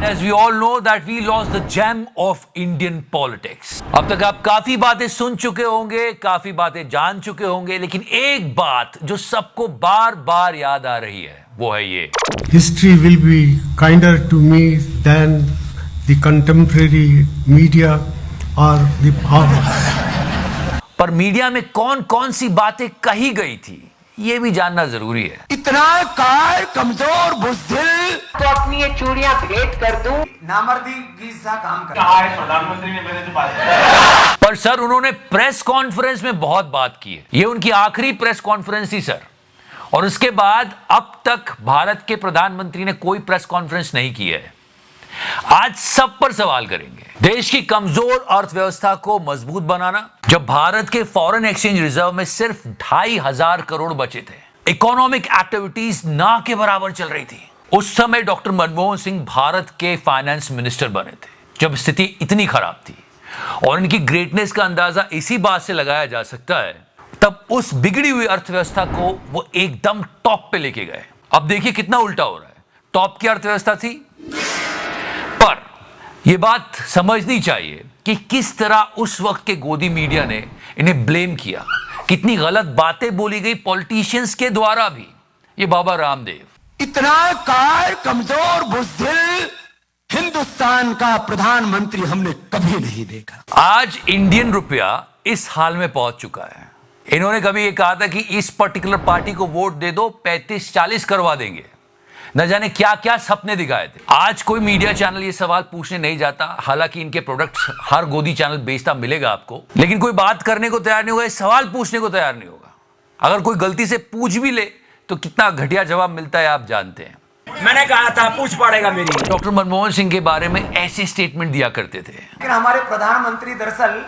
as we all know that we lost the gem of Indian politics. अब तक आप काफी बातें सुन चुके होंगे, काफी बातें जान चुके होंगे, लेकिन एक बात जो सबको बार बार याद आ रही है वो है ये: History will be kinder to me than the contemporary media or the power. पर मीडिया में कौन कौन सी बातें कही गई थी ये भी जानना जरूरी है। इतना कार कमजोर बुज़दिल तो अपनी ये चूड़ियां भेंट कर दूं, नामर्दी गीत सा काम कर रहा है प्रधानमंत्री ने मेरे से बात। पर सर उन्होंने प्रेस कॉन्फ्रेंस में बहुत बात की है, ये उनकी आखिरी प्रेस कॉन्फ्रेंस थी सर, और उसके बाद अब तक भारत के प्रधानमंत्री ने कोई प्रेस कॉन्फ्रेंस नहीं की है। आज सब पर सवाल करेंगे। देश की कमजोर अर्थव्यवस्था को मजबूत बनाना, जब भारत के फॉरेन एक्सचेंज रिजर्व में सिर्फ 2,500 करोड़ बचे थे, इकोनॉमिक एक्टिविटीज ना के बराबर चल रही थी। उस समय डॉक्टर मनमोहन सिंह भारत के फाइनेंस मिनिस्टर बने थे जब स्थिति इतनी खराब थी, और इनकी ग्रेटनेस का अंदाजा इसी बात से लगाया जा सकता है तब उस बिगड़ी हुई अर्थव्यवस्था को वो एकदम टॉप पे लेके गए। अब देखिए कितना उल्टा हो रहा है। टॉप की अर्थव्यवस्था थी, पर यह बात समझनी चाहिए कि किस तरह उस वक्त के गोदी मीडिया ने इन्हें ब्लेम किया, कितनी गलत बातें बोली गई पॉलिटिशियंस के द्वारा भी। ये बाबा रामदेव इतना कार कमजोर बुज़दिल हिंदुस्तान का प्रधानमंत्री हमने कभी नहीं देखा। आज इंडियन रुपया इस हाल में पहुंच चुका है। इन्होंने कभी ये कहा था कि इस पर्टिकुलर पार्टी को वोट दे दो 35-40 करवा देंगे, न जाने क्या क्या सपने दिखाए थे। आज कोई मीडिया चैनल ये सवाल पूछने नहीं जाता, हालांकि इनके प्रोडक्ट्स हर गोदी चैनल बेचता मिलेगा आपको, लेकिन कोई बात करने को तैयार नहीं होगा, सवाल पूछने को तैयार नहीं होगा। अगर कोई गलती से पूछ भी ले तो कितना घटिया जवाब मिलता है आप जानते हैं। मैंने कहा था पूछ पड़ेगा मेरी। डॉक्टर मनमोहन सिंह के बारे में ऐसे स्टेटमेंट दिया करते थे। लेकिन हमारे प्रधानमंत्री दरअसल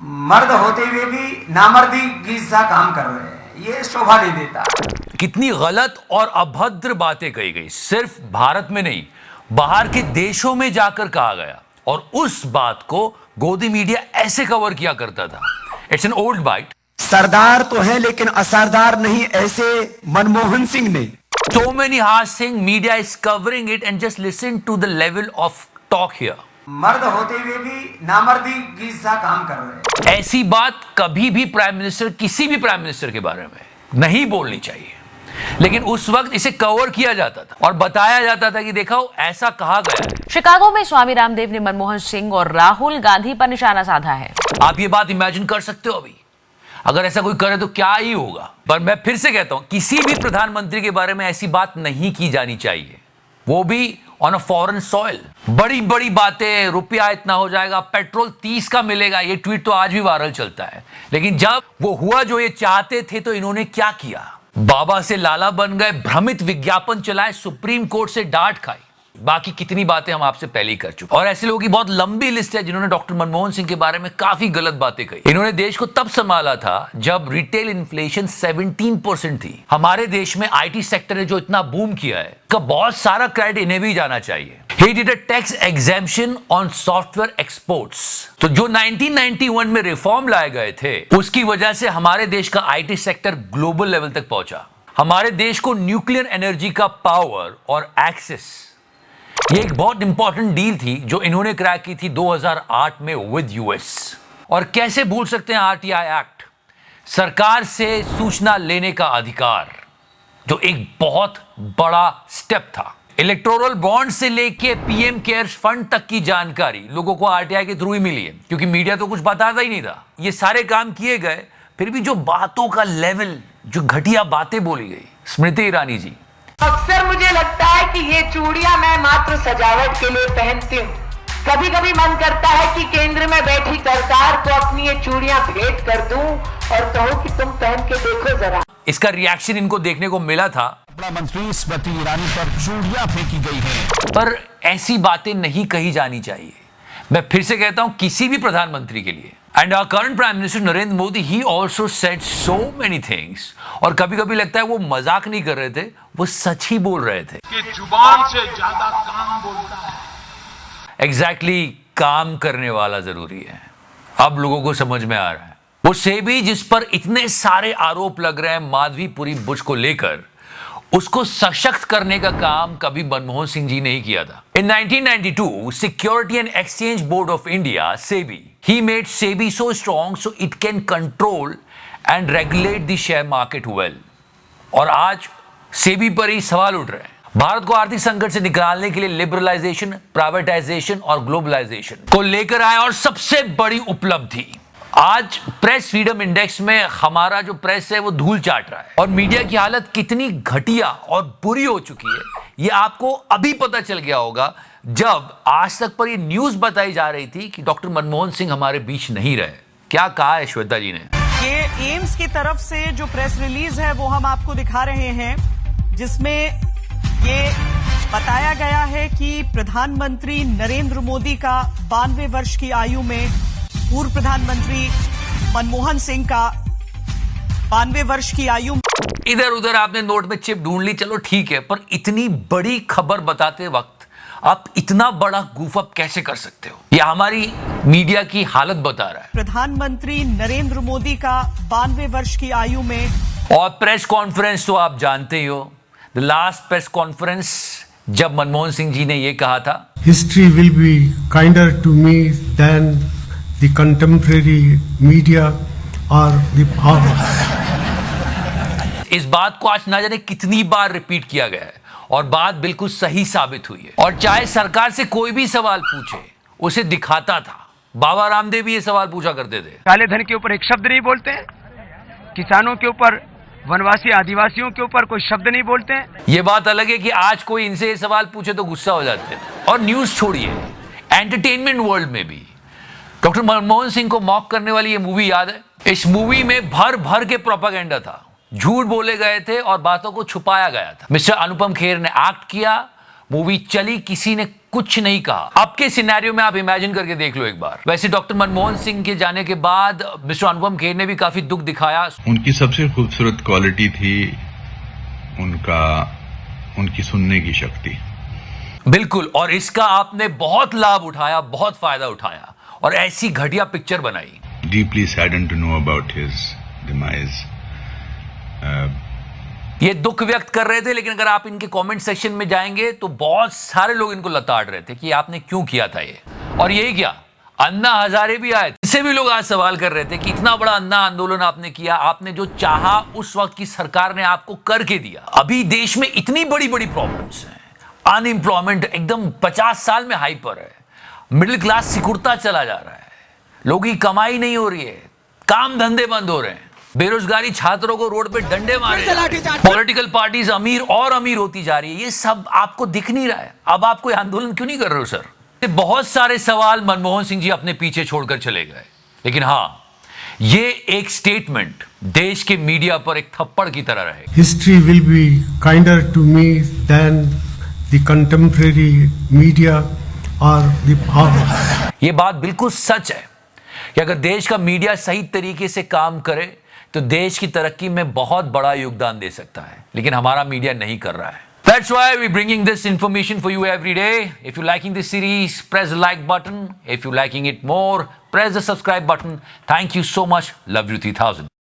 मर्द होते हुए भी नामर्दी गीत सा काम कर रहे हैं, ये शोभा नहीं देता। कितनी गलत और अभद्र बातें कही गई, सिर्फ भारत में नहीं बाहर के देशों में जाकर कहा गया, और उस बात को गोदी मीडिया ऐसे कवर किया करता था। It's an old bite. सरदार तो है लेकिन असरदार नहीं, ऐसे मनमोहन सिंह ने। So many harsh things, media is covering it, and just listen to the level of talk here. मर्द होते हुए भी नामर्दी गीत सा काम कर रहे हैं। ऐसी बात कभी भी प्राइम मिनिस्टर, किसी भी प्राइम मिनिस्टर के बारे में नहीं बोलनी चाहिए, लेकिन उस वक्त इसे कवर किया जाता था और बताया जाता था कि देखो ऐसा कहा गया है। शिकागो में स्वामी रामदेव ने मनमोहन सिंह और राहुल गांधी पर निशाना साधा है। आप ये बात इमेजिन कर सकते हो अभी अगर ऐसा कोई करे तो क्या ही होगा। पर मैं फिर से कहता हूं, किसी भी प्रधानमंत्री के बारे में ऐसी बात नहीं की जानी चाहिए, वो भी ऑन अ फॉरेन सॉइल। बड़ी बड़ी बातें, रुपया इतना हो जाएगा, पेट्रोल 30 का मिलेगा, ये ट्वीट तो आज भी वायरल चलता है। लेकिन जब वो हुआ जो ये चाहते थे तो इन्होंने क्या किया? बाबा से लाला बन गए, भ्रमित विज्ञापन चलाए, सुप्रीम कोर्ट से डांट खाई। बाकी कितनी बातें हम आपसे पहले ही कर चुके, और ऐसे लोगों की बहुत लंबी लिस्ट है जिन्होंने डॉक्टर मनमोहन सिंह के बारे में काफी गलत बातें कही। इन्होंने देश को तब संभाला था जब रिटेल इन्फ्लेशन 17% थी। हमारे देश में आईटी सेक्टर ने जो इतना बूम किया है, का बहुत सारा क्रेडिट इन्हें भी जाना चाहिए। He did a tax exemption on software exports। तो जो 1991 में रिफॉर्म लाए गए थे, उसकी वजह से हमारे देश का आईटी सेक्टर ग्लोबल लेवल तक पहुंचा। हमारे देश को न्यूक्लियर एनर्जी का पावर और एक्सेस, ये एक बहुत इंपॉर्टेंट डील थी जो इन्होंने क्रैक की थी 2008 में विद यूएस। और कैसे भूल सकते हैं आरटीआई एक्ट, सरकार से सूचना लेने का अधिकार, जो एक बहुत बड़ा स्टेप था। इलेक्टोरल बॉन्ड से लेके पीएम केयर्स फंड तक की जानकारी लोगों को आरटीआई के थ्रू ही मिली है, क्योंकि मीडिया तो कुछ बताता ही नहीं था। ये सारे काम किए गए, फिर भी जो बातों का लेवल, जो घटिया बातें बोली गई। स्मृति ईरानी जी, अक्सर मुझे लगता है कि ये चूड़ियां मैं मात्र सजावट के लिए पहनती हूँ। कभी कभी मन करता है कि केंद्र में बैठी सरकार को अपनी ये चूड़ियां भेंट कर दूं और कहूं कि तुम पहन के देखो जरा। इसका रिएक्शन इनको देखने को मिला था। मंत्री स्मृति ईरानी पर चूड़ियां फेंकी गई हैं, पर ऐसी बातें नहीं कही जानी चाहिए। मैं फिर से कहता हूं, किसी भी प्रधानमंत्री के लिए। And our current prime minister Narendra Modi, he also said so many things. और कभी कभी लगता है वो मजाक नहीं कर रहे थे, वो सच ही बोल रहे थे। कि जुबान से ज्यादा काम बोलता है। एग्जैक्टली, काम करने वाला जरूरी है। अब लोगों को समझ में आ रहा है। वो सेबी जिस पर इतने सारे आरोप लग रहे हैं माधवीपुरी बुश को लेकर, उसको सशक्त करने का काम कभी मनमोहन सिंह जी ने ही किया था। In 1992, Security and Exchange Board of India, SEBI, he made SEBI so strong so it can control and regulate the share market well. और आज सेबी पर ही सवाल उठ रहे हैं। भारत को आर्थिक संकट से निकालने के लिए लिबरलाइजेशन, प्राइवेटाइजेशन और ग्लोबलाइजेशन को लेकर आए और सबसे बड़ी उपलब्धि आज प्रेस फ्रीडम इंडेक्स में हमारा जो प्रेस है वो धूल चाट रहा है और मीडिया की हालत कितनी घटिया और बुरी हो चुकी है ये आपको अभी पता चल गया होगा जब आज तक पर ये न्यूज बताई जा रही थी कि डॉक्टर मनमोहन सिंह हमारे बीच नहीं रहे। क्या कहा है श्वेता जी ने? ये एम्स की तरफ से जो प्रेस रिलीज है वो हम आपको दिखा रहे हैं, जिसमें ये बताया गया है कि प्रधानमंत्री नरेंद्र मोदी का 92 वर्ष की आयु में पूर्व प्रधानमंत्री मनमोहन सिंह का 92 वर्ष की आयु। इधर उधर आपने नोट में चिप ढूंढ ली, चलो ठीक है, पर इतनी बड़ी खबर बताते वक्त आप इतना बड़ा गूफ अप कैसे कर सकते हो? यह हमारी मीडिया की हालत बता रहा है। प्रधानमंत्री नरेंद्र मोदी का 92 वर्ष की आयु में और प्रेस कॉन्फ्रेंस तो आप जानते ही हो, द लास्ट प्रेस कॉन्फ्रेंस जब मनमोहन सिंह जी ने यह कहा था, History will be kinder to me than the contemporary media or the इस बात को आज ना जाने कितनी बार रिपीट किया गया है और बात बिल्कुल सही साबित हुई है। और चाहे सरकार से कोई भी सवाल पूछे उसे दिखाता था। बाबा रामदेव भी ये सवाल पूछा करते थे। काले धन के ऊपर एक शब्द नहीं बोलते हैं, किसानों के ऊपर, वनवासी आदिवासियों के ऊपर कोई शब्द नहीं बोलते हैं। ये बात अलग है कि आज कोई इनसे ये सवाल पूछे तो गुस्सा हो जाते हैं। और न्यूज छोड़िए, एंटरटेनमेंट वर्ल्ड में भी डॉक्टर मनमोहन सिंह को मॉक करने वाली ये मूवी याद है? इस मूवी में भर भर के प्रोपेगेंडा था, झूठ बोले गए थे और बातों को छुपाया गया था। मिस्टर अनुपम खेर ने एक्ट किया, मूवी चली, किसी ने कुछ नहीं कहा। अब के सिनेरियो में आप इमेजिन करके देख लो एक बार। वैसे डॉक्टर मनमोहन सिंह के जाने के बाद मिस्टर अनुपम खेर ने भी काफी दुख दिखाया। उनकी सबसे खूबसूरत क्वालिटी थी उनकी सुनने की शक्ति। बिल्कुल, और इसका आपने बहुत लाभ उठाया, बहुत फायदा उठाया और ऐसी घटिया पिक्चर बनाई। Deeply saddened to know about his demise. ये दुख व्यक्त कर रहे थे, लेकिन अगर आप इनके कमेंट सेक्शन में जाएंगे तो बहुत सारे लोग इनको लताड़ रहे थे कि आपने क्यों किया था ये। और यही क्या, अन्ना हजारे भी आए, इससे भी लोग आज सवाल कर रहे थे कि इतना बड़ा अन्ना आंदोलन आपने किया, आपने जो चाहा उस वक्त की सरकार ने आपको करके दिया। अभी देश में इतनी बड़ी बड़ी प्रॉब्लम्स हैं, अनएम्प्लॉयमेंट एकदम 50 साल में हाई पर है, मिडिल क्लास सिकुड़ता चला जा रहा है, लोगों की कमाई नहीं हो रही है, काम धंधे बंद हो रहे हैं, बेरोजगारी, छात्रों को रोड पे डंडे मारे, पॉलिटिकल पार्टीज अमीर और अमीर होती जा रही है। ये सब आपको दिख नहीं रहा है। अब आप कोई आंदोलन क्यों नहीं कर रहे हो सर? बहुत सारे सवाल मनमोहन सिंह जी अपने पीछे छोड़कर चले गए, लेकिन हाँ, ये एक स्टेटमेंट देश के मीडिया पर एक थप्पड़ की तरह रहे। history will be kinder to me than the contemporary media or the ये बात बिल्कुल सच है कि अगर देश का मीडिया सही तरीके से काम करे तो देश की तरक्की में बहुत बड़ा योगदान दे सकता है, लेकिन हमारा मीडिया नहीं कर रहा है। That's why we're bringing this information for you every day. If you're liking this series, press the like button. If you're liking it more, press the subscribe button. Thank you so much. Love you 3000.